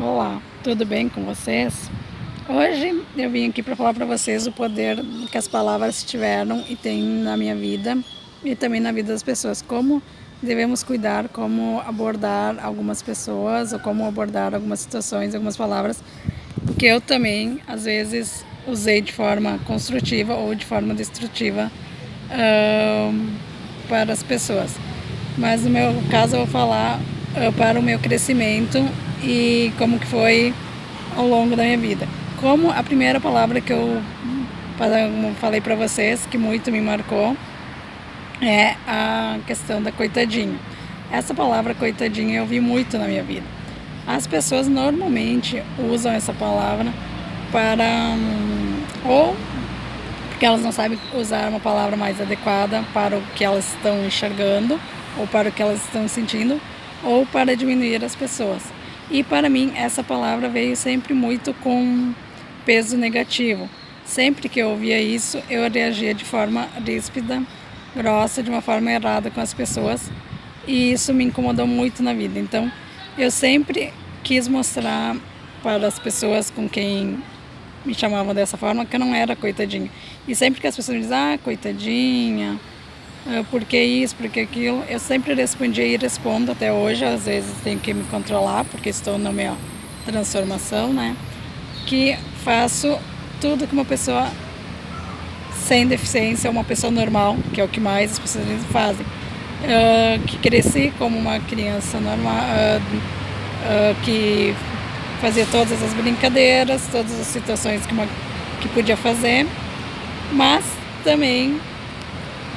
Olá, tudo bem com vocês? Hoje eu vim aqui para falar para vocês o poder que as palavras tiveram e têm na minha vida e também na vida das pessoas. Como devemos cuidar, como abordar algumas pessoas ou como abordar algumas situações, algumas palavras que eu também, às vezes, usei de forma construtiva ou de forma destrutiva ahn, para as pessoas. Mas no meu caso eu vou falar para o meu crescimento e como que foi ao longo da minha vida. Como a primeira palavra que eu falei para vocês, que muito me marcou, é a questão da coitadinha. Essa palavra coitadinha eu vi muito na minha vida. As pessoas normalmente usam essa palavra para ou porque elas não sabem usar uma palavra mais adequada para o que elas estão enxergando ou para o que elas estão sentindo ou para diminuir as pessoas. E para mim essa palavra veio sempre muito com peso negativo. Sempre que eu ouvia isso, eu reagia de forma ríspida, grossa, de uma forma errada com as pessoas, e isso me incomodou muito na vida. Então, eu sempre quis mostrar para as pessoas com quem me chamavam dessa forma que eu não era coitadinha. E sempre que as pessoas me dizem, coitadinha, por que isso, por que aquilo, eu sempre respondia e respondo até hoje. Às vezes tenho que me controlar porque estou na minha transformação, né? Que faço tudo que uma pessoa sem deficiência, uma pessoa normal, que é o que mais as pessoas fazem. Que cresci como uma criança normal, que fazia todas as brincadeiras, todas as situações que podia fazer, mas também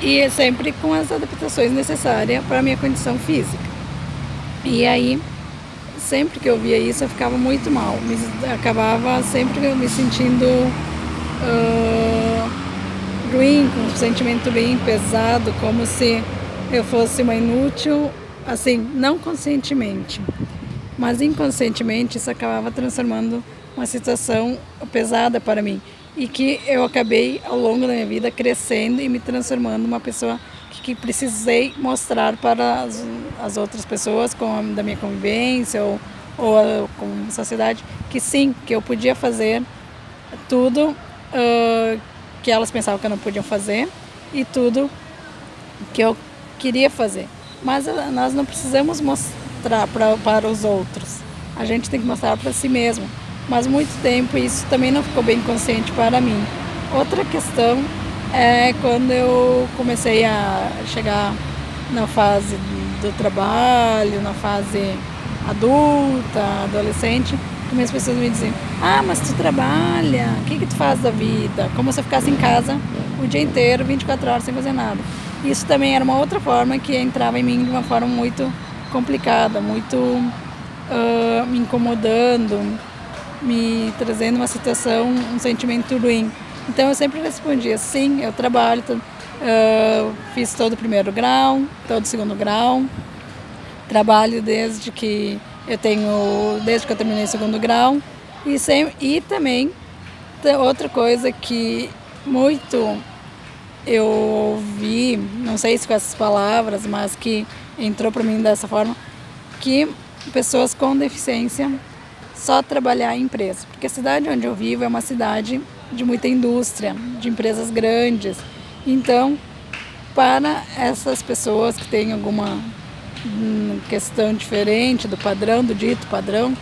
e sempre com as adaptações necessárias para a minha condição física. E aí, sempre que eu via isso, eu ficava muito mal, acabava sempre me sentindo ruim, com um sentimento bem pesado, como se eu fosse uma inútil, assim, não conscientemente, mas inconscientemente isso acabava transformando uma situação pesada para mim e que eu acabei ao longo da minha vida crescendo e me transformando uma pessoa que precisei mostrar para as outras pessoas da minha convivência ou com a sociedade que sim, que eu podia fazer tudo que elas pensavam que eu não podiam fazer e tudo que eu queria fazer. Mas nós não precisamos mostrar para os outros. A gente tem que mostrar para si mesmo. Mas muito tempo isso também não ficou bem consciente para mim. Outra questão é quando eu comecei a chegar na fase do trabalho, na fase adulta, adolescente, como as pessoas me diziam, mas tu trabalha, o que tu faz da vida? Como se eu ficasse em casa o dia inteiro, 24 horas sem fazer nada. Isso também era uma outra forma que entrava em mim de uma forma muito complicada, muito me incomodando, me trazendo uma situação, um sentimento ruim. Então eu sempre respondia, sim, eu trabalho, fiz todo o primeiro grau, todo o segundo grau, trabalho desde que eu terminei o segundo grau e também outra coisa que muito eu ouvi, não sei se com essas palavras, mas que entrou para mim dessa forma, que pessoas com deficiência só trabalhar em empresa, porque a cidade onde eu vivo é uma cidade de muita indústria, de empresas grandes. Então, para essas pessoas que têm alguma questão diferente do padrão, do dito padrão,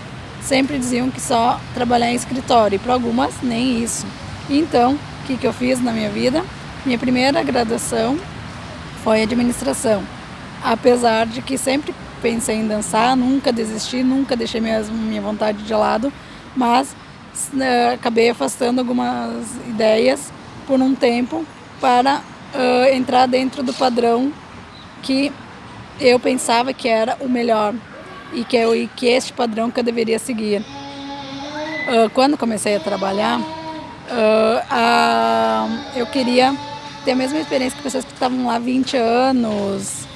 sempre diziam que só trabalhar em escritório, e para algumas nem isso. Então, o que eu fiz na minha vida? Minha primeira graduação foi administração, apesar de que sempre pensei em dançar, nunca desisti, nunca deixei minha vontade de lado, mas acabei afastando algumas ideias por um tempo para entrar dentro do padrão que eu pensava que era o melhor e que este padrão que eu deveria seguir. Quando comecei a trabalhar, eu queria ter a mesma experiência que pessoas que estavam lá 20 anos,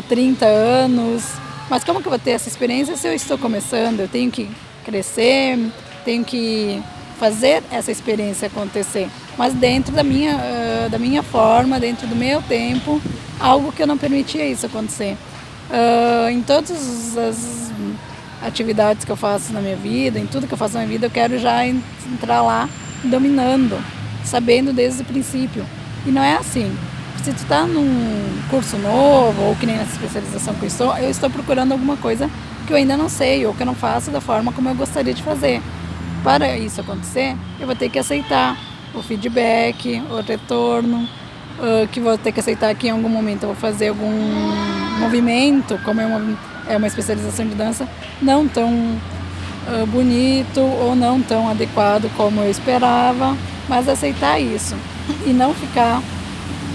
30 anos, mas como que eu vou ter essa experiência se eu estou começando? Eu tenho que crescer, tenho que fazer essa experiência acontecer, mas dentro da minha forma, dentro do meu tempo, algo que eu não permitia isso acontecer. Em todas atividades que eu faço na minha vida, em tudo que eu faço na minha vida, eu quero já entrar lá dominando, sabendo desde o princípio. E não é assim. Se tu tá num curso novo, ou que nem nessa especialização que eu estou procurando alguma coisa que eu ainda não sei, ou que eu não faço da forma como eu gostaria de fazer. Para isso acontecer, eu vou ter que aceitar o feedback, o retorno, que vou ter que aceitar que em algum momento eu vou fazer algum movimento, como é uma especialização de dança, não tão bonito ou não tão adequado como eu esperava, mas aceitar isso e não ficar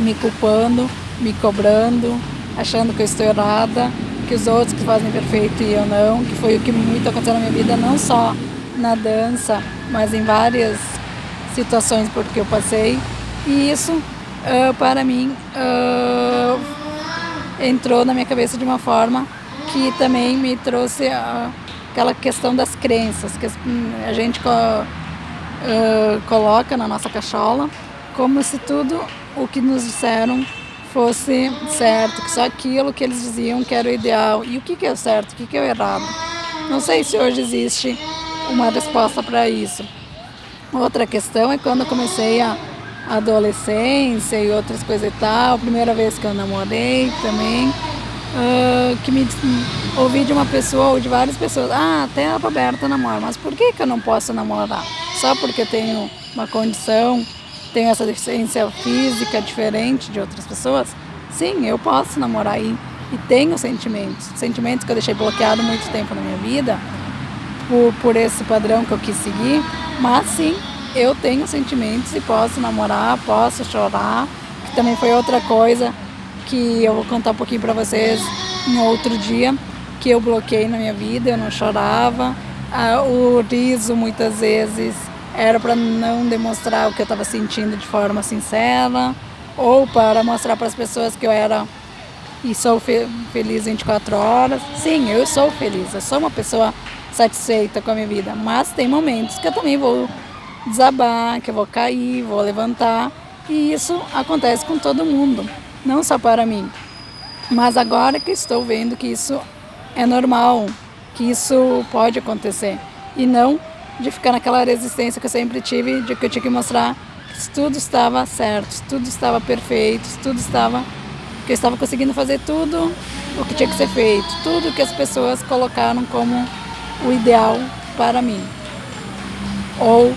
me culpando, me cobrando, achando que eu estou errada, que os outros que fazem perfeito e eu não, que foi o que muito aconteceu na minha vida, não só na dança, mas em várias situações porque eu passei. E isso, para mim, entrou na minha cabeça de uma forma que também me trouxe aquela questão das crenças, que a gente coloca na nossa cachola, como se tudo o que nos disseram fosse certo, que só aquilo que eles diziam que era o ideal. E o que é o certo, o que é o errado? Não sei se hoje existe uma resposta para isso. Outra questão é quando eu comecei a adolescência e outras coisas e tal, a primeira vez que eu namorei também, que me ouvi de uma pessoa ou de várias pessoas, até a Roberta namora, mas por que eu não posso namorar? Só porque eu tenho uma condição, tenho essa deficiência física diferente de outras pessoas? Sim, eu posso namorar e tenho sentimentos que eu deixei bloqueado muito tempo na minha vida por esse padrão que eu quis seguir, mas sim, eu tenho sentimentos e posso namorar, posso chorar, que também foi outra coisa que eu vou contar um pouquinho para vocês em outro dia, que eu bloqueei na minha vida, eu não chorava, o riso muitas vezes era para não demonstrar o que eu estava sentindo de forma sincera, ou para mostrar para as pessoas que eu era e sou feliz 24 horas. Sim, eu sou feliz, eu sou uma pessoa satisfeita com a minha vida, mas tem momentos que eu também vou desabar, que eu vou cair, vou levantar, e isso acontece com todo mundo, não só para mim. Mas agora que estou vendo que isso é normal, que isso pode acontecer, e não de ficar naquela resistência que eu sempre tive, de que eu tinha que mostrar que tudo estava certo, tudo estava perfeito, que eu estava conseguindo fazer tudo o que tinha que ser feito, tudo que as pessoas colocaram como o ideal para mim, ou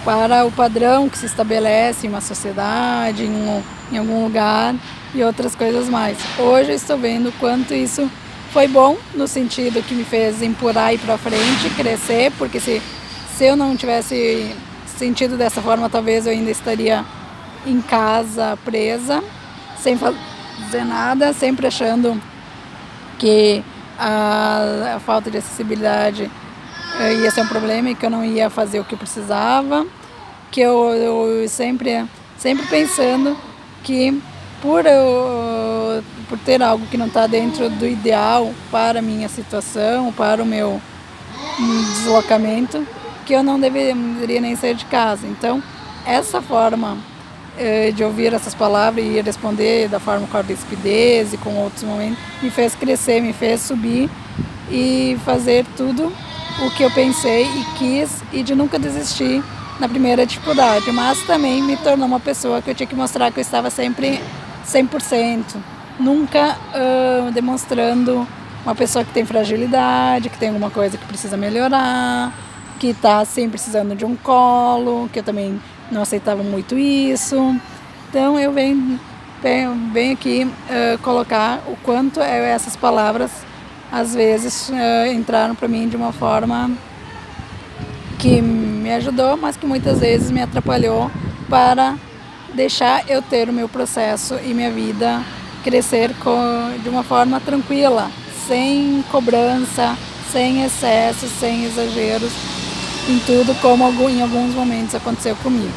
para o padrão que se estabelece em uma sociedade, em algum lugar e outras coisas mais. Hoje eu estou vendo o quanto isso foi bom, no sentido que me fez empurrar e ir para frente, crescer, porque se eu não tivesse sentido dessa forma, talvez eu ainda estaria em casa, presa, sem fazer nada, sempre achando que a falta de acessibilidade ia ser um problema e que eu não ia fazer o que eu precisava, que eu sempre pensando que por ter algo que não está dentro do ideal para a minha situação, para o meu deslocamento, que eu não deveria nem sair de casa. Então, essa forma de ouvir essas palavras e responder da forma com a rispidez e com outros momentos, me fez crescer, me fez subir e fazer tudo o que eu pensei e quis, e de nunca desistir na primeira dificuldade, mas também me tornou uma pessoa que eu tinha que mostrar que eu estava sempre 100%, nunca demonstrando uma pessoa que tem fragilidade, que tem alguma coisa que precisa melhorar, que está sempre precisando de um colo, que eu também não aceitava muito isso. Então eu venho aqui colocar o quanto essas palavras às vezes entraram para mim de uma forma que me ajudou, mas que muitas vezes me atrapalhou para deixar eu ter o meu processo e minha vida crescer de uma forma tranquila, sem cobrança, sem excessos, sem exageros em tudo, como em alguns momentos aconteceu comigo.